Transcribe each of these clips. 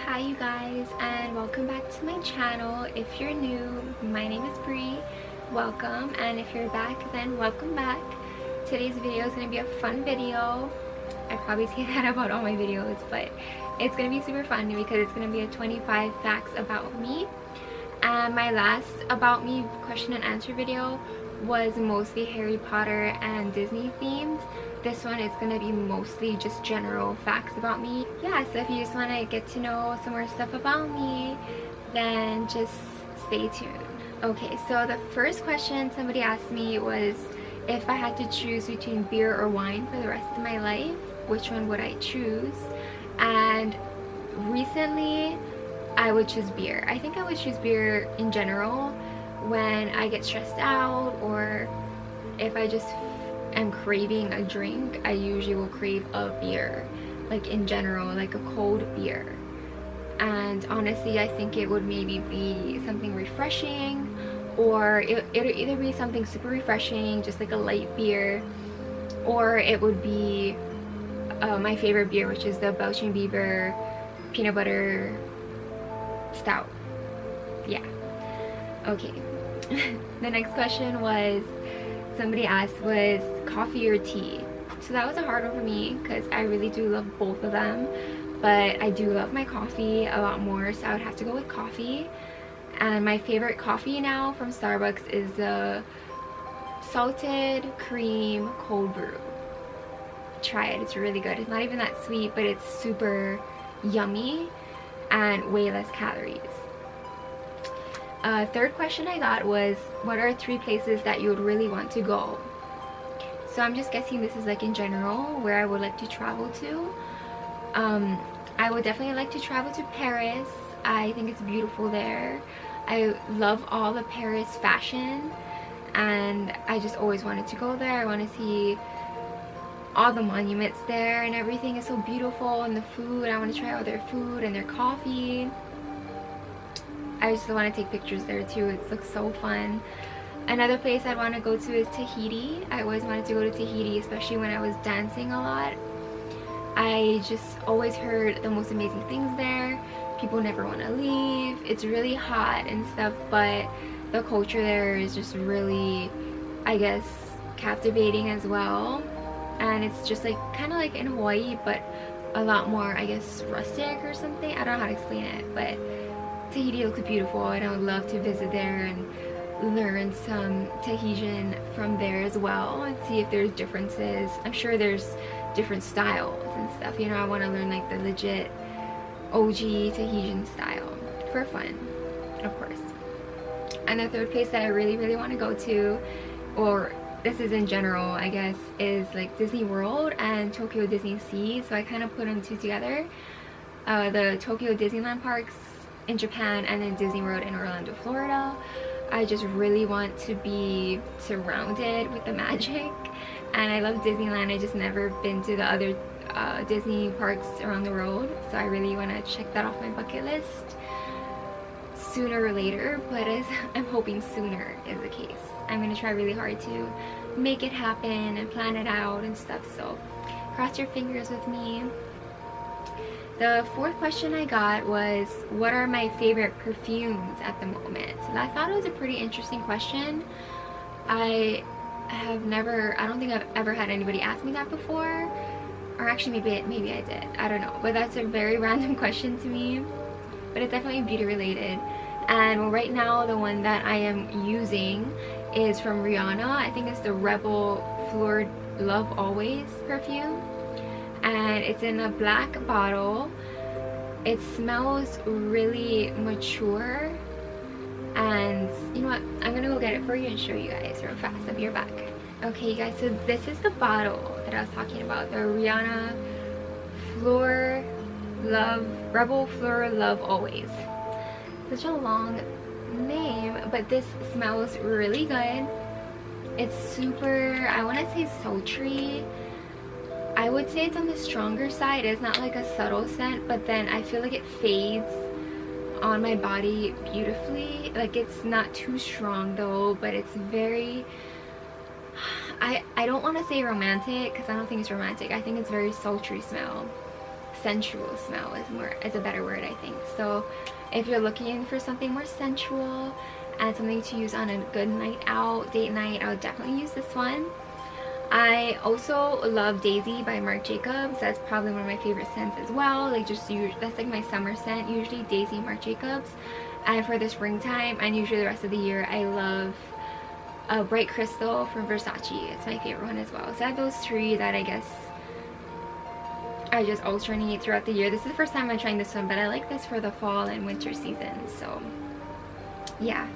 Hi you guys, and welcome back to my channel. If you're new, my name is Bree. Welcome, and if you're back, then welcome back. Today's video is going to be a fun video. I probably say that about all my videos, but it's going to be super fun because it's going to be a 25 facts about me. And my last about me question and answer video was mostly Harry Potter and Disney themed. This one is going to be mostly just general facts about me. Yeah, so if you just want to get to know some more stuff about me, then just stay tuned. Okay, so the first question somebody asked me was if I had to choose between beer or wine for the rest of my life, which one would I choose? And recently I would choose beer. I think I would choose beer in general when I get stressed out, or if I just am craving a drink. I usually will crave a beer, like in general, like a cold beer. And honestly, I think it would maybe be something refreshing, or it'll either be something super refreshing, just like a light beer, or it would be my favorite beer, which is the Belgian Beaver peanut butter stout. Yeah. Okay. The next question was, somebody asked, was coffee or tea? So that was a hard one for me because I really do love both of them, but I do love my coffee a lot more, so I would have to go with coffee. And my favorite coffee now from Starbucks is the salted cream cold brew. Try it, it's really good. It's not even that sweet, but it's super yummy and way less calories. Third question I got was, what are 3 places that you would really want to go? So I'm just guessing this is like in general where I would like to travel to. I would definitely like to travel to Paris. I think it's beautiful there. I love all the Paris fashion, and I just always wanted to go there. I want to see all the monuments there, and everything is so beautiful, and the food, I want to try all their food and their coffee. I just want to take pictures there too. It looks so fun. Another place I'd want to go to is Tahiti. I always wanted to go to Tahiti, especially when I was dancing a lot. I just always heard the most amazing things there. People never want to leave. It's really hot and stuff, but the culture there is just really, I guess, captivating as well. And it's just like kind of like in Hawaii, but a lot more, I guess, rustic or something. I don't know how to explain it, but Tahiti looks beautiful, and I would love to visit there and learn some Tahitian from there as well and see if there's differences. I'm sure there's different styles and stuff, you know. I want to learn like the legit OG Tahitian style for fun, of course. And the third place that I really want to go to, or this is in general, I guess, is like Disney World and Tokyo Disney Sea. So I kind of put them two together. The Tokyo Disneyland parks in Japan, and then Disney World in Orlando, Florida. I just really want to be surrounded with the magic, and I love Disneyland. I just never been to the other Disney parks around the world, so I really want to check that off my bucket list sooner or later, but as I'm hoping sooner is the case. I'm going to try really hard to make it happen and plan it out and stuff, so cross your fingers with me. The fourth question I got was, what are my favorite perfumes at the moment? And I thought it was a pretty interesting question. I don't think I've ever had anybody ask me that before. Or actually maybe I did. I don't know. But that's a very random question to me. But it's definitely beauty related. And right now the one that I am using is from Rihanna. I think it's the Rebel Fleur Love Always perfume. And it's in a black bottle. It smells really mature, and you know what, I'm gonna go get it for you and show you guys real fast. I'll be right back. Okay, you guys, so this is the bottle that I was talking about, the Rihanna Rebel Fleur Love Always. Such a long name, but this smells really good. It's super, I want to say sultry. I would say it's on the stronger side. It's not like a subtle scent, but then I feel like it fades on my body beautifully. Like, it's not too strong though, but it's very, I don't want to say romantic because I don't think it's romantic. I think it's very sultry smell. sensual smell is a better word, I think. So if you're looking for something more sensual and something to use on a good night out, date night, I would definitely use this one. I also love Daisy by Marc Jacobs. That's probably one of my favorite scents as well. Like that's like my summer scent, usually Daisy, Marc Jacobs. And for the springtime and usually the rest of the year, I love Bright Crystal from Versace. It's my favorite one as well. So I have those three that I guess I just alternate throughout the year. This is the first time I'm trying this one, but I like this for the fall and winter season. So yeah.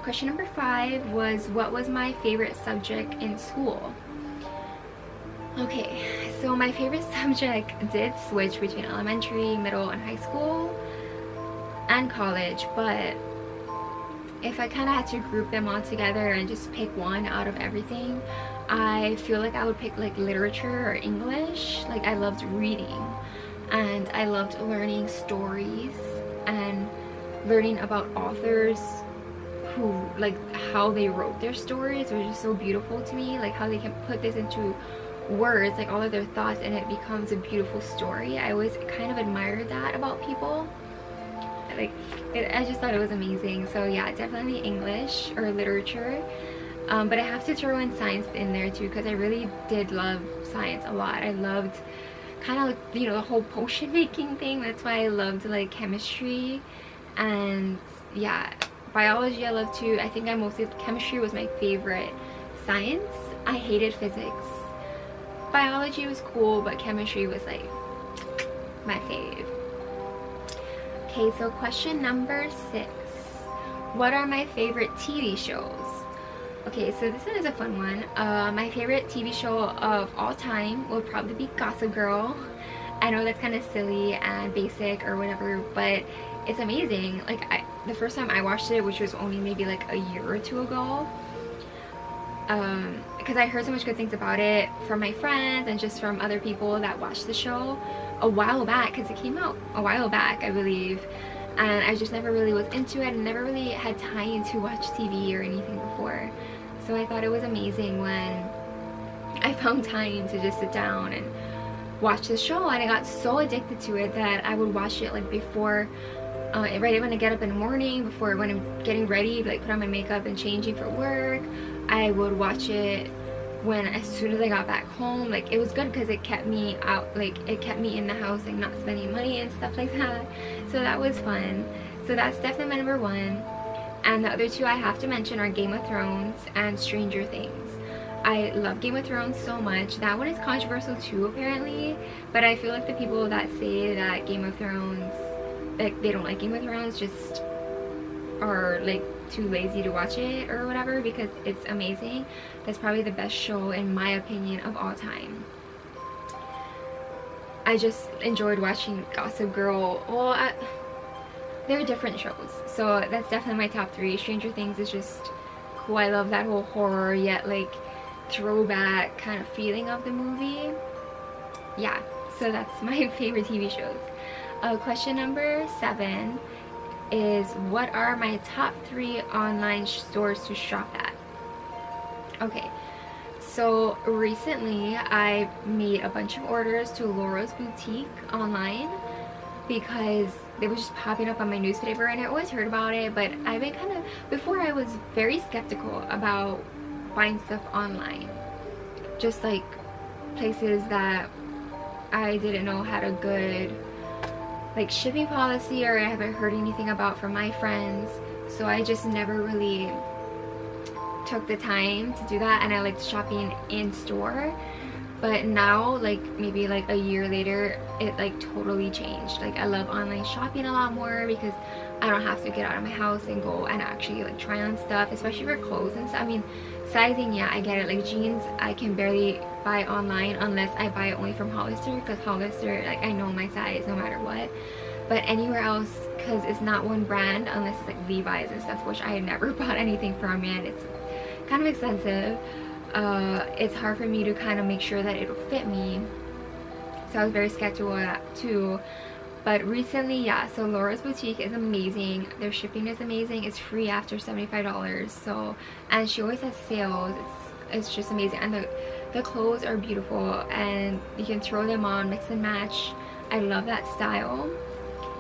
Question number 5 was, what was my favorite subject in school? Okay, so my favorite subject did switch between elementary, middle, and high school and college, but if I kind of had to group them all together and just pick one out of everything, I feel like I would pick like literature or English. Like I loved reading and I loved learning stories and learning about authors who, like, how they wrote their stories was just so beautiful to me. Like how they can put this into words, like all of their thoughts, and it becomes a beautiful story. I always kind of admired that about people. Like I just thought it was amazing. So yeah, definitely English or literature. But I have to throw in science in there too, because I really did love science a lot. I loved kind of like, you know, the whole potion making thing. That's why I loved like chemistry, and yeah, biology I love too. I think chemistry was my favorite science. I hated physics. Biology was cool, but chemistry was like my fave. Okay, so question number 6. What are my favorite TV shows? Okay, so this one is a fun one. My favorite TV show of all time would probably be Gossip Girl. I know that's kind of silly and basic or whatever, but it's amazing. Like the first time I watched it, which was only maybe like a year or two ago, because I heard so much good things about it from my friends and just from other people that watched the show a while back, because it came out a while back, I believe, and I just never really was into it and never really had time to watch TV or anything before. So I thought it was amazing when I found time to just sit down and watch the show, and I got so addicted to it that I would watch it like before, right when I get up in the morning, before when I'm getting ready, like put on my makeup and changing for work. I would watch it as soon as I got back home. Like it was good because it kept me out, like it kept me in the house, like not spending money and stuff like that. So that was fun. So that's definitely my number 1. And the other 2 I have to mention are Game of Thrones and Stranger Things. I love Game of Thrones so much. That one is controversial too, apparently, but I feel like the people that say that Game of Thrones, like they don't like Game of Thrones, just are like too lazy to watch it or whatever, because it's amazing. That's probably the best show in my opinion of all time. I just enjoyed watching Gossip Girl. Well, they're different shows, so that's definitely my top 3. Stranger Things is just cool. I love that whole horror yet like throwback kind of feeling of the movie. Yeah, so that's my favorite TV shows. Question number 7 is, what are my top 3 online stores to shop at? Okay, so recently I made a bunch of orders to Laura's Boutique online because they were just popping up on my newspaper and I always heard about it, but I've been kind of, before I was very skeptical about buying stuff online, just like places that I didn't know had a good like shipping policy, or I haven't heard anything about from my friends. So I just never really took the time to do that, and I liked shopping in store. But now, like maybe like a year later, it like totally changed. Like I love online shopping a lot more because I don't have to get out of my house and go and actually like try on stuff, especially for clothes and stuff. I mean, sizing, yeah, I get it. Like jeans, I can barely buy online unless I buy it only from Hollister, because Hollister, like I know my size no matter what. But anywhere else, because it's not one brand, unless it's like Levi's and stuff, which I have never bought anything from yet. It's kind of expensive. It's hard for me to kind of make sure that it'll fit me, so I was very skeptical of that too. But recently, yeah, so Laura's Boutique is amazing. Their shipping is amazing. It's free after $75. So, and she always has sales. It's just amazing, and The clothes are beautiful and you can throw them on, mix and match. I love that style.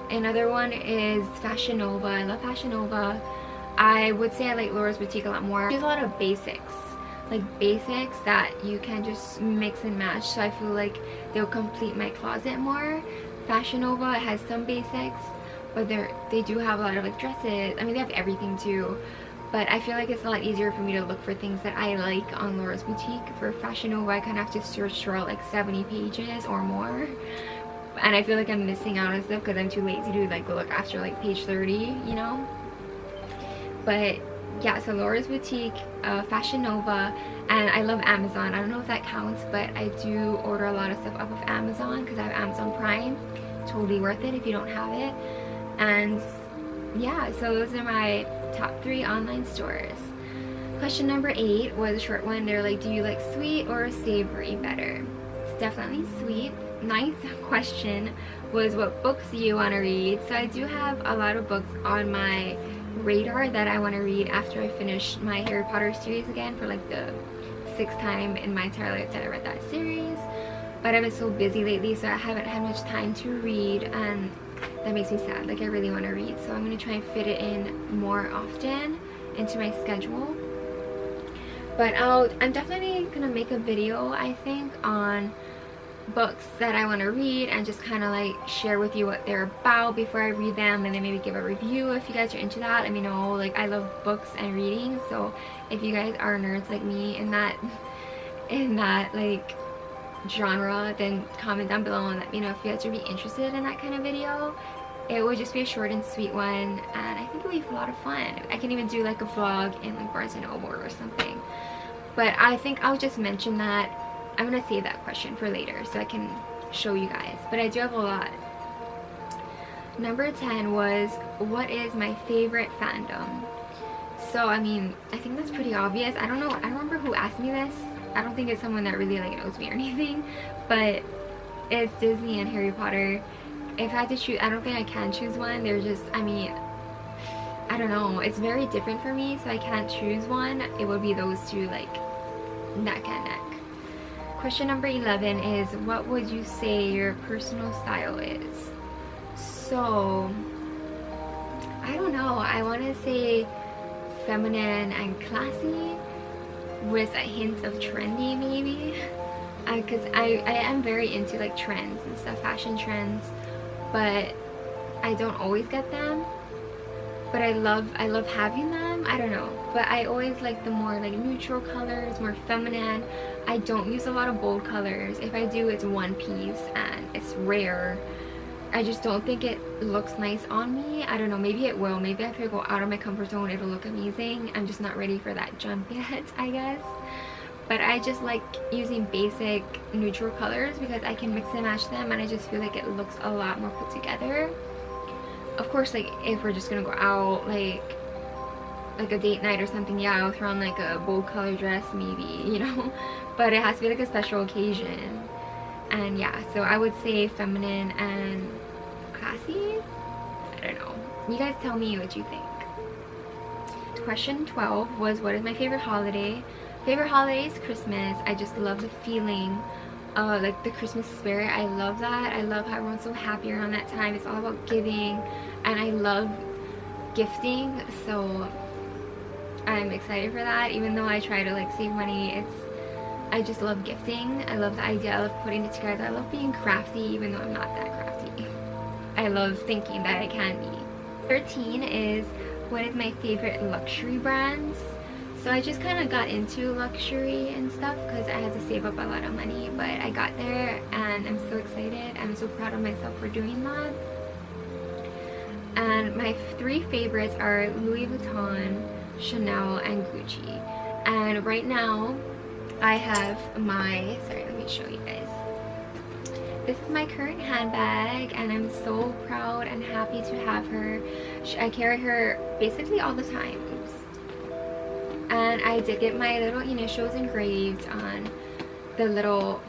Another one is Fashion Nova. I love Fashion Nova. I would say I like Laura's Boutique a lot more. There's a lot of basics, like basics that you can just mix and match, so I feel like they'll complete my closet more. Fashion Nova has some basics, but they do have a lot of like dresses. I mean, they have everything too, but I feel like it's a lot easier for me to look for things that I like on Laura's Boutique. For Fashion Nova, I kind of have to search throughout like 70 pages or more, and I feel like I'm missing out on stuff because I'm too lazy to like look after like page 30, you know. But yeah, so Laura's Boutique, Fashion Nova, and I love Amazon. I don't know if that counts, but I do order a lot of stuff off of Amazon because I have Amazon Prime. Totally worth it if you don't have it. And yeah, so those are my top 3 online stores. Question number 8 was a short one. They're like, do you like sweet or savory better? It's definitely sweet. 9th question was, what books do you want to read? So I do have a lot of books on my radar that I want to read after I finish my Harry Potter series again, for like the 6th time in my entire life that I read that series. But I've been so busy lately, so I haven't had much time to read, and that makes me sad. Like, I really want to read, so I'm going to try and fit it in more often into my schedule. But I'm definitely going to make a video, I think, on books that I want to read and just kind of like share with you what they're about before I read them, and then maybe give a review if you guys are into that. Let me know. Like, I love books and reading, so if you guys are nerds like me in that like genre, then comment down below and let me know if you guys would be interested in that kind of video. It would just be a short and sweet one, and I think it would be a lot of fun. I can even do like a vlog in like Barnes & Noble or something, but I think I'll just mention that. I'm gonna save that question for later so I can show you guys, but I do have a lot. Number 10 was, what is my favorite fandom? So I mean, I think that's pretty obvious. I don't know, I don't remember who asked me this. I don't think it's someone that really like knows me or anything, but it's Disney and Harry Potter. If I had to choose, I don't think I can choose one. They're just, I mean, I don't know, it's very different for me, so I can't choose one. It would be those two, like neck and neck. Question number 11 is, what would you say your personal style is? So I don't know, I want to say feminine and classy with a hint of trendy maybe, because I am very into like trends and stuff, fashion trends, but I don't always get them, but I love having them. I don't know, but I always like the more like neutral colors, more feminine. I don't use a lot of bold colors. If I do, it's one piece and it's rare. I just don't think it looks nice on me. I don't know, maybe it will. Maybe if I go out of my comfort zone, it'll look amazing. I'm just not ready for that jump yet, I guess. But I just like using basic neutral colors because I can mix and match them, and I just feel like it looks a lot more put together. Of course, like if we're just gonna go out like a date night or something, yeah, I'll throw on like a bold color dress maybe, you know, but it has to be like a special occasion. And yeah, so I would say feminine and classy. I don't know, you guys tell me what you think. Question 12 was, what is my favorite holiday? Favorite holiday is Christmas. I just love the feeling, like the Christmas spirit. I love that. I love how everyone's so happy around that time. It's all about giving, and I love gifting, so I'm excited for that. Even though I try to like save money, I just love gifting. I love the idea. I love putting it together. I love being crafty, even though I'm not that crafty. I love thinking that I can be. 13 is, what is my favorite luxury brands? So I just kind of got into luxury and stuff because I had to save up a lot of money, but I got there and I'm so excited. I'm so proud of myself for doing that. And my 3 favorites are Louis Vuitton, Chanel, and Gucci. And right now I have my, sorry, let me show you guys. This is my current handbag, and I'm so proud and happy to have her. I carry her basically all the time. And I did get my little initials engraved on the little,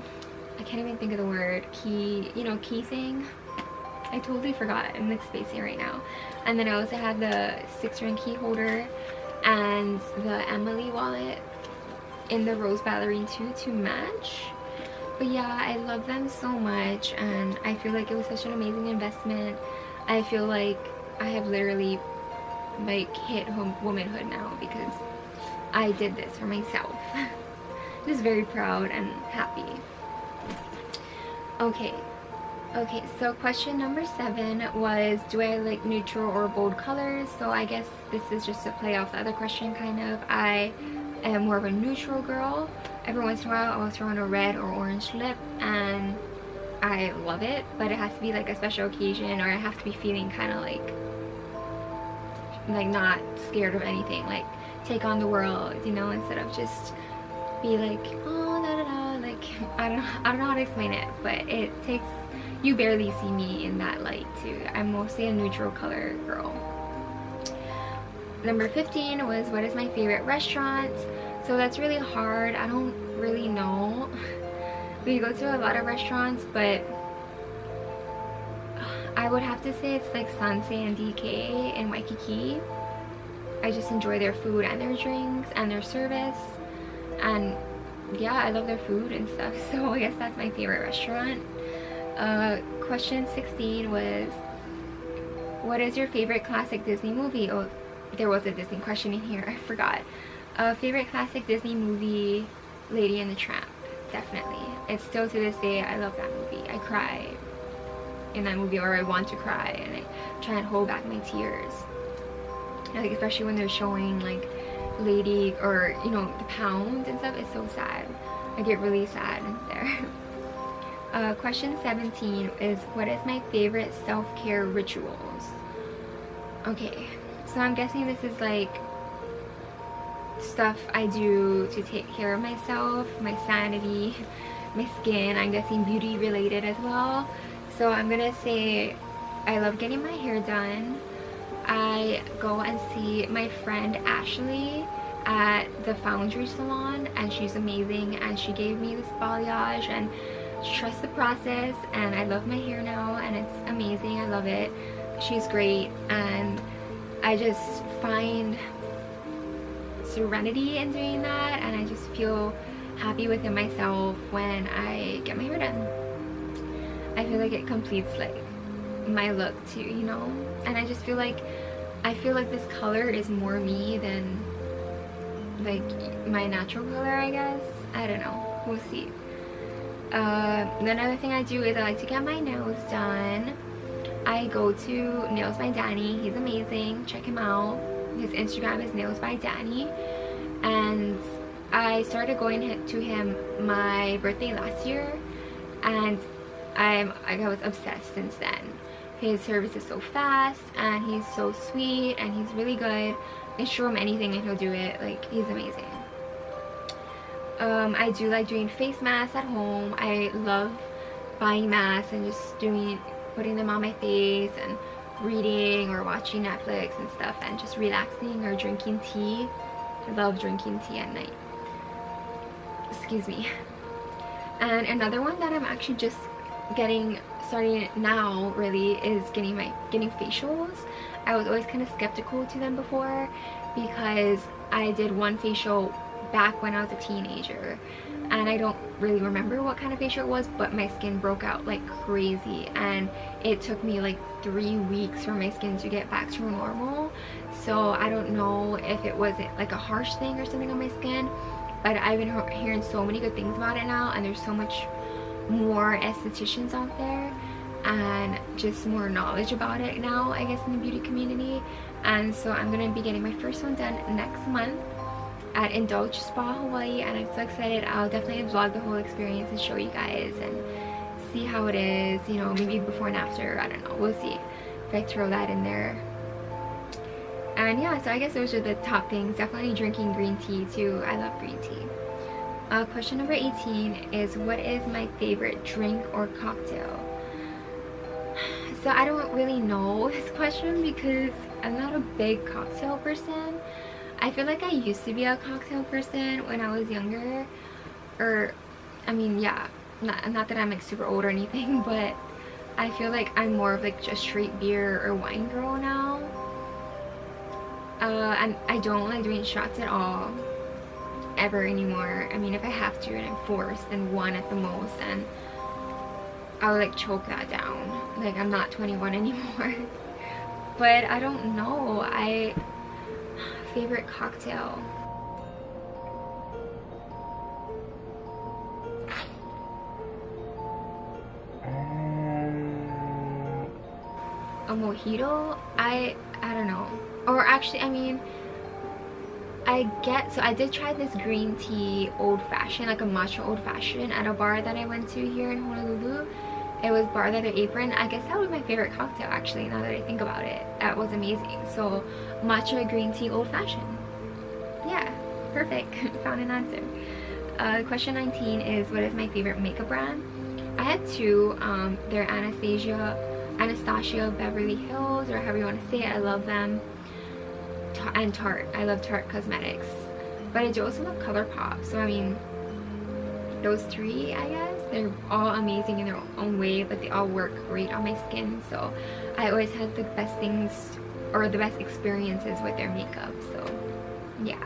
I can't even think of the word, key, you know, key thing. I totally forgot. I'm like spacing right now. And then I also have the 6-ring key holder and the Emily wallet. in the rose ballerine too to match. But yeah, I love them so much, and I feel like it was such an amazing investment. I feel like I have literally like hit womanhood now because I did this for myself. Just very proud and happy. Okay, so question number 7 was, do I like neutral or bold colors? So I guess this is just to play off the other question kind of. I am more of a neutral girl. Every once in a while I'll throw on a red or orange lip and I love it, but it has to be like a special occasion, or I have to be feeling kind of like not scared of anything, like take on the world, you know, instead of just be like, oh da da da, like I don't know how to explain it, but it takes, you barely see me in that light too. I'm mostly a neutral color girl. Number 15 was, what is my favorite restaurant? So that's really hard. I don't really know. We go to a lot of restaurants, but I would have to say it's like Sanse and DK in Waikiki. I just enjoy their food and their drinks and their service, and yeah, I love their food and stuff, so I guess that's my favorite restaurant. Question 16 was, what is your favorite classic Disney movie? Oh, there was a Disney question in here, I forgot. Favorite classic Disney movie, Lady and the Tramp. Definitely. It's still to this day, I love that movie. I cry in that movie, or I want to cry, and I try and hold back my tears. Like, especially when they're showing like Lady, or you know, the pound and stuff. It's so sad. I get really sad there. Question 17 is, what is my favorite self-care rituals? Okay, so I'm guessing this is like stuff I do to take care of myself, my sanity, my skin. I'm guessing beauty related as well. So I'm gonna say I love getting my hair done. I go and see my friend Ashley at the Foundry Salon, and she's amazing, and she gave me this balayage, and trust the process, and I love my hair now, and it's amazing. I love it. She's great, and I just find serenity in doing that, and I just feel happy within myself when I get my hair done. I feel like it completes like my look too, you know, and I just feel like this color is more me than like my natural color, I guess. I don't know, we'll see. Another thing I do is I like to get my nails done. I go to Nails by Danny. He's amazing, check him out. His Instagram is Nails by Danny, and I started going to him my birthday last year, and I was obsessed since then. His service is so fast, and he's so sweet, and he's really good. I show him anything and he'll do it. Like, he's amazing. I do like doing face masks at home. I love buying masks and just putting them on my face and reading or watching Netflix and stuff, and just relaxing or drinking tea. I love drinking tea at night. Excuse me. And another one that I'm actually just starting now really is getting facials. I was always kind of skeptical to them before because I did one facial back when I was a teenager, and I don't really remember what kind of facial it was, but my skin broke out like crazy, and it took me like 3 weeks for my skin to get back to normal. So I don't know if it was like a harsh thing or something on my skin, but I've been hearing so many good things about it now, and there's so much more estheticians out there and just more knowledge about it now, I guess, in the beauty community. And so I'm gonna be getting my first one done next month at Indulge Spa Hawaii, and I'm so excited. I'll definitely vlog the whole experience and show you guys and see how it is, you know, maybe before and after. I don't know, we'll see if I throw that in there. And yeah, so I guess those are the top things. Definitely drinking green tea too. I love green tea. Question number 18 is, what is my favorite drink or cocktail? So I don't really know this question because I'm not a big cocktail person. I feel like I used to be a cocktail person when I was younger, or I mean, yeah, not that I'm like super old or anything, but I feel like I'm more of like just straight beer or wine girl now. And I don't like doing shots at all. ever anymore. I mean, if I have to and I'm forced, then 1 at the most, and I would like choke that down. Like, I'm not 21 anymore. But I don't know. Favorite cocktail. A mojito? I don't know. Or actually, I mean, so I did try this green tea old fashioned, like a matcha old fashioned, at a bar that I went to here in Honolulu. It was Bar Leather Apron. I guess that was my favorite cocktail, actually, now that I think about it. That was amazing. So matcha green tea old fashioned. Yeah, perfect. Found an answer. Question 19 is, what is my favorite makeup brand? I had 2. They're Anastasia Beverly Hills, or however you want to say it. I love them. And Tarte. I love Tarte Cosmetics. But I do also love ColourPop. So I mean, those 3, I guess, they're all amazing in their own way, but they all work great on my skin. So I always had the best things, or the best experiences with their makeup. So yeah.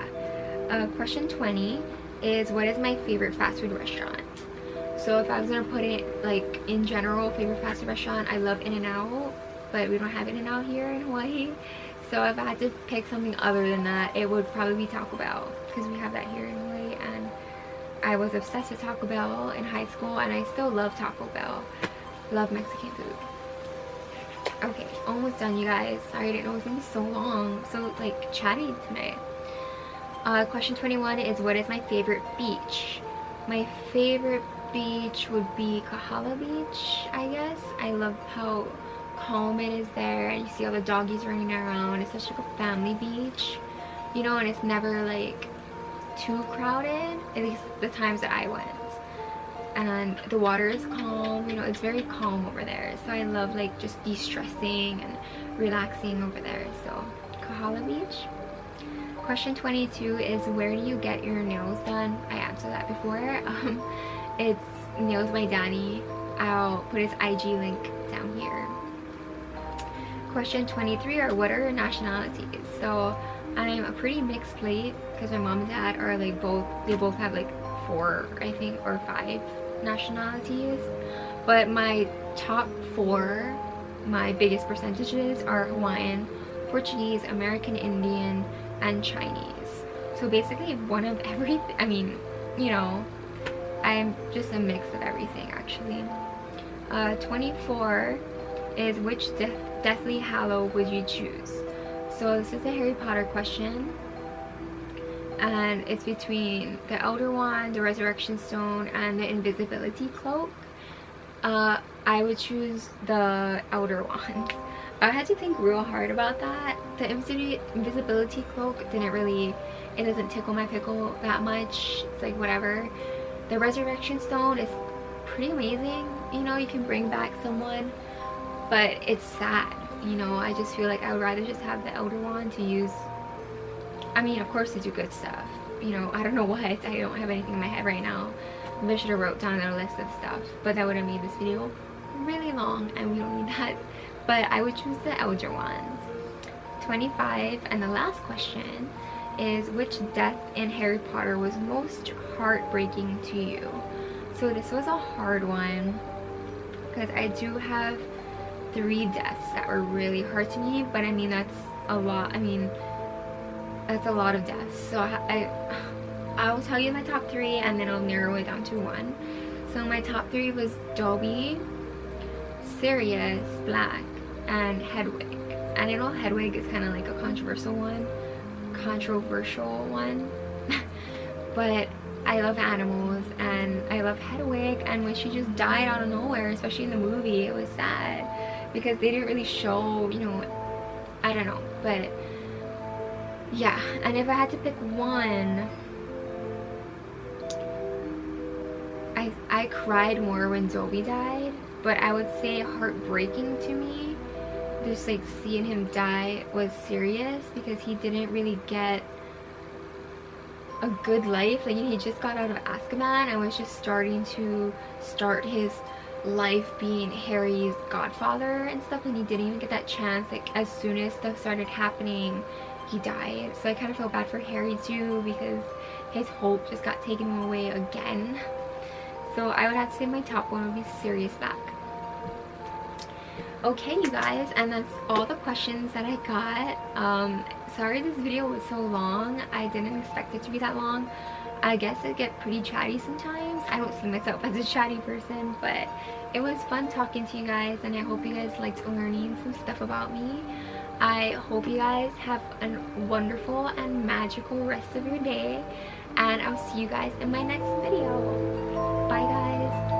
Question 20 is, what is my favorite fast food restaurant? So if I was gonna put it like in general, favorite fast food restaurant, I love In-N-Out, but we don't have In-N-Out here in Hawaii. So if I had to pick something other than that, it would probably be Taco Bell, because we have that here in Hawaii, and I was obsessed with Taco Bell in high school, and I still love Taco Bell. Love Mexican food. Okay, almost done, you guys. Sorry, I didn't know it was gonna be so long, so like chatty tonight. Question 21 is, what is my favorite beach? My favorite beach would be Kahala Beach, I guess. I love how calm it is there, and you see all the doggies running around. It's such like a family beach, you know, and it's never like too crowded, at least the times that I went. And the water is calm, you know, it's very calm over there. So I love like just de-stressing and relaxing over there. So Kahala Beach. Question 22 is, where do you get your nails done? I answered that before. It's Nails by Danny. I'll put his IG link down here. Question 23 are, what are your nationalities? So I'm a pretty mixed plate, because my mom and dad are like they both have like 4, I think, or 5 nationalities. But my top 4, my biggest percentages are Hawaiian, Portuguese, American Indian, and Chinese. So basically one of everything. I mean, you know, I'm just a mix of everything, actually. 24 is, which Deathly Hallow would you choose? So this is a Harry Potter question, and it's between the Elder Wand, the Resurrection Stone, and the Invisibility Cloak. I would choose the Elder Wand. I had to think real hard about that. The Invisibility Cloak didn't really, it doesn't tickle my pickle that much. It's like whatever. The Resurrection Stone is pretty amazing. You know, you can bring back someone, but it's sad. You know, I just feel like I would rather just have the Elder Wand to use. I mean, of course, to do good stuff. You know, I don't know what. I don't have anything in my head right now. Maybe I should have wrote down a list of stuff, but that would have made this video really long, and we don't need that. But I would choose the Elder Wands. 25, and the last question is, which death in Harry Potter was most heartbreaking to you? So this was a hard one, because I do have 3 deaths that were really hard to me, but I mean, that's a lot. I mean, that's a lot of deaths. So I'll tell you my top 3, and then I'll narrow it down to 1. So my top 3 was Dobby, Sirius Black, and Hedwig. And I know Hedwig is kind of like a controversial one, but I love animals, and I love Hedwig. And when she just died out of nowhere, especially in the movie, it was sad, because they didn't really show, you know, I don't know. But yeah, and if I had to pick one, I cried more when Dobby died, but I would say heartbreaking to me, just like seeing him die, was Sirius, because he didn't really get a good life. Like, he just got out of Azkaban and was just starting to start his life being Harry's godfather and stuff, and he didn't even get that chance. Like, as soon as stuff started happening, he died. So I kind of feel bad for Harry too, because his hope just got taken away again. So I would have to say my top one would be Sirius Black. Okay, you guys, and that's all the questions that I got. Sorry this video was so long. I didn't expect it to be that long. I guess I get pretty chatty sometimes. I don't see myself as a chatty person, but it was fun talking to you guys, and I hope you guys liked learning some stuff about me. I hope you guys have a wonderful and magical rest of your day, and I'll see you guys in my next video. Bye guys.